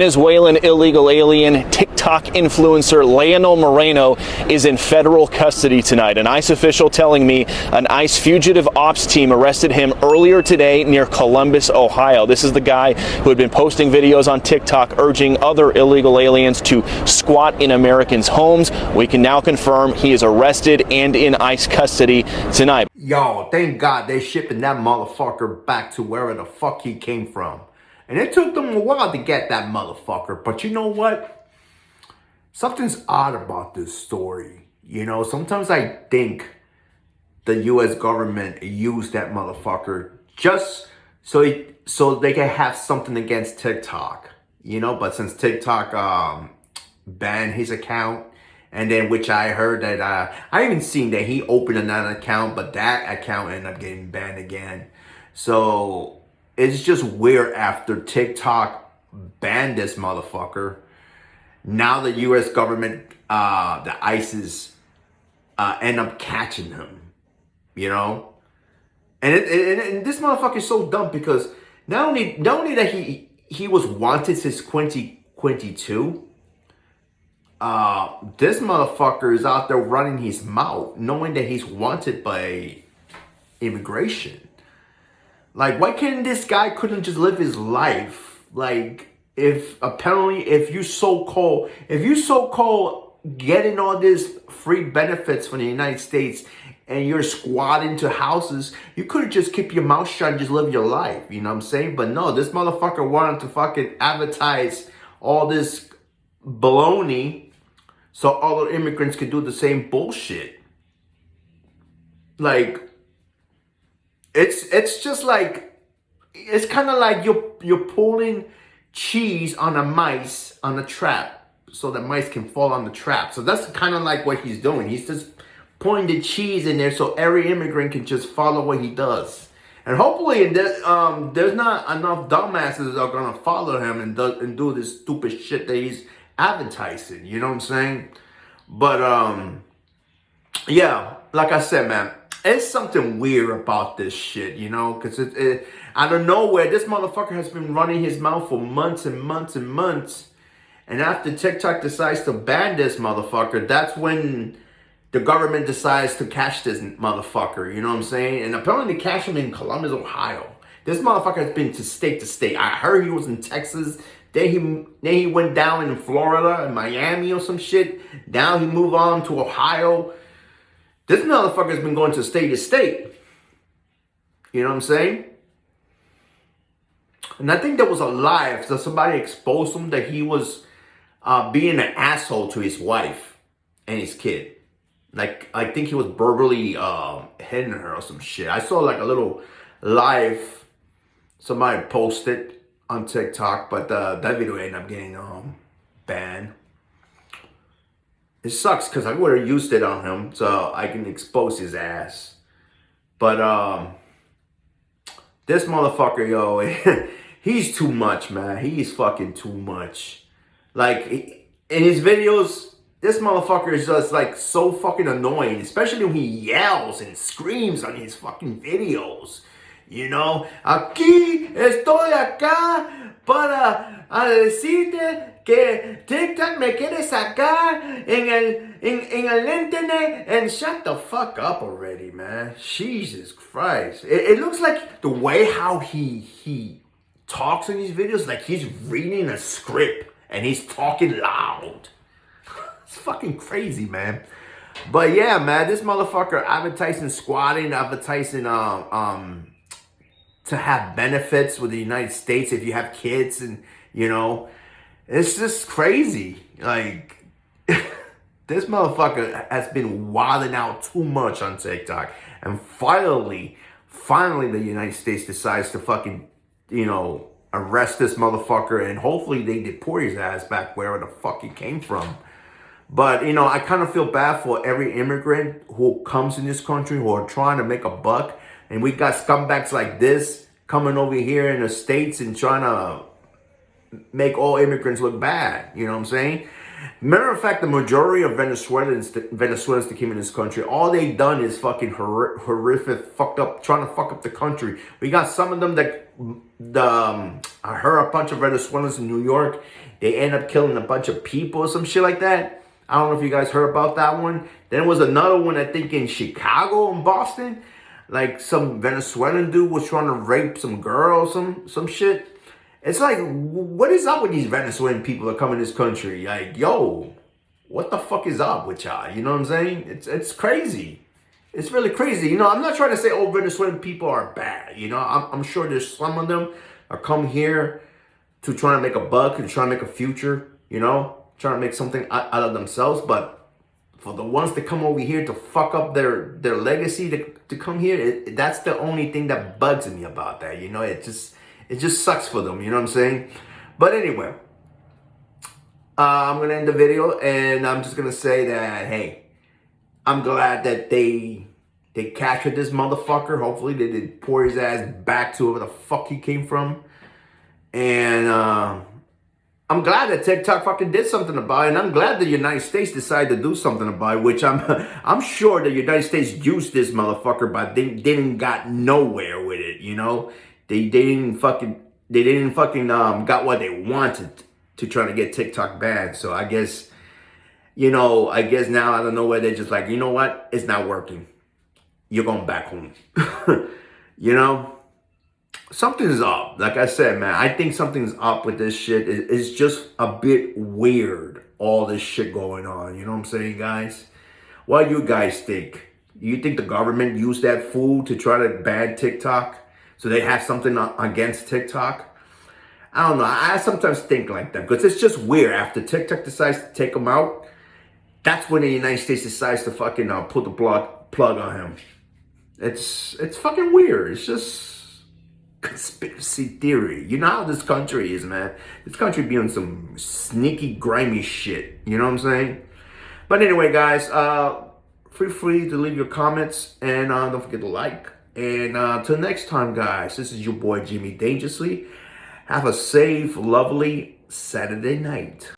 Venezuelan illegal alien TikTok influencer Leonardo Moreno is in federal custody tonight. An ICE official telling me an ICE fugitive ops team arrested him earlier today near Columbus, Ohio. This is the guy who had been posting videos on TikTok urging other illegal aliens to squat in Americans' homes. We can now confirm he is arrested and in ICE custody tonight. Yo, thank God they shipping that motherfucker back to wherever the fuck he came from. And it took them a while to get that motherfucker. But you know what? Something's odd about this story. You know, sometimes I think the U.S. government used that motherfucker just so they can have something against TikTok. You know, but since TikTok banned his account, and then which I heard that, I even seen that he opened another account, but that account ended up getting banned again. So it's just weird after TikTok banned this motherfucker. Now the U.S. government, the ISIS, end up catching him, you know? And this motherfucker is so dumb because not only that he was wanted since 2022, this motherfucker is out there running his mouth knowing that he's wanted by immigration. Like, why can't this guy couldn't just live his life? Like, if you so-called getting all these free benefits from the United States and you're squatting to houses, you could have just kept your mouth shut and just live your life. You know what I'm saying? But no, this motherfucker wanted to fucking advertise all this baloney so other immigrants could do the same bullshit. Like, it's just like, it's kind of like you're pulling cheese on a mice on a trap so the mice can fall on the trap. So that's kind of like what he's doing. He's just putting the cheese in there so every immigrant can just follow what he does. And hopefully there's not enough dumbasses that are gonna follow him and do this stupid shit that he's advertising. You know what I'm saying? But yeah, like I said, man, it's something weird about this shit, you know, because out of nowhere, this motherfucker has been running his mouth for months and months and months. And after TikTok decides to ban this motherfucker, that's when the government decides to catch this motherfucker, you know what I'm saying? And apparently they catch him in Columbus, Ohio. This motherfucker has been to state. I heard he was in Texas. Then he went down in Florida and Miami or some shit. Now he moved on to Ohio. This motherfucker's been going to state. You know what I'm saying? And I think there was a lie. So somebody exposed him that he was being an asshole to his wife and his kid. Like, I think he was verbally hitting her or some shit. I saw like a little live somebody posted on TikTok, but that video ended up getting banned. It sucks because I would have used it on him so I can expose his ass. But this motherfucker, yo, he's too much, man. He's fucking too much. Like, in his videos, this motherfucker is just like so fucking annoying, especially when he yells and screams on his fucking videos. You know, aquí estoy acá para decirte que TikTok me quiere sacar en el internet, and shut the fuck up already, man. Jesus Christ. It looks like the way how he talks in these videos, like he's reading a script and he's talking loud. It's fucking crazy, man. But yeah, man, this motherfucker advertising squatting, advertising to have benefits with the United States if you have kids, and you know, it's just crazy. Like, this motherfucker has been wilding out too much on TikTok, and finally the United States decides to fucking, you know, arrest this motherfucker, and hopefully they deport his ass back wherever the fuck he came from. But, you know, I kind of feel bad for every immigrant who comes in this country who are trying to make a buck. And we got scumbags like this coming over here in the States and trying to make all immigrants look bad. You know what I'm saying? Matter of fact, the majority of Venezuelans that came in this country, all they done is fucking horrific, fucked up, trying to fuck up the country. We got some of them that, I heard a bunch of Venezuelans in New York, they end up killing a bunch of people or some shit like that. I don't know if you guys heard about that one. Then there was another one, I think, in Chicago and Boston. Like some Venezuelan dude was trying to rape some girl, some shit. It's like, what is up with these Venezuelan people that come in this country? Like, yo, what the fuck is up with y'all? You know what I'm saying? It's crazy. It's really crazy. You know, I'm not trying to say, oh, Venezuelan people are bad. You know, I'm sure there's some of them that come here to try to make a buck and try to make a future, you know, trying to make something out of themselves. But for the ones that come over here to fuck up their legacy, to come here, that's the only thing that bugs me about that. You know, it just sucks for them, you know what I'm saying? But anyway, I'm going to end the video, and I'm just going to say that, hey, I'm glad that they captured this motherfucker. Hopefully they did pour his ass back to wherever the fuck he came from. And I'm glad that TikTok fucking did something about it, and I'm glad the United States decided to do something about it, which I'm sure the United States used this motherfucker, but they didn't got nowhere with it, you know? They didn't fucking got what they wanted to try to get TikTok banned. So I guess, you know, now out of nowhere they're just like, you know what? It's not working. You're going back home. You know? Something's up. Like I said, man, I think something's up with this shit. It's just a bit weird, all this shit going on. You know what I'm saying, guys? What do you guys think? You think the government used that fool to try to ban TikTok? So they have something against TikTok? I don't know. I sometimes think like that because it's just weird. After TikTok decides to take him out, that's when the United States decides to fucking put the plug on him. It's fucking weird. It's just conspiracy theory. You know how this country is, man. This country be on some sneaky, grimy shit. You know what I'm saying? But anyway, guys, feel free to leave your comments and don't forget to like. And till next time, guys, this is your boy Jimmy Dangerously. Have a safe, lovely Saturday night.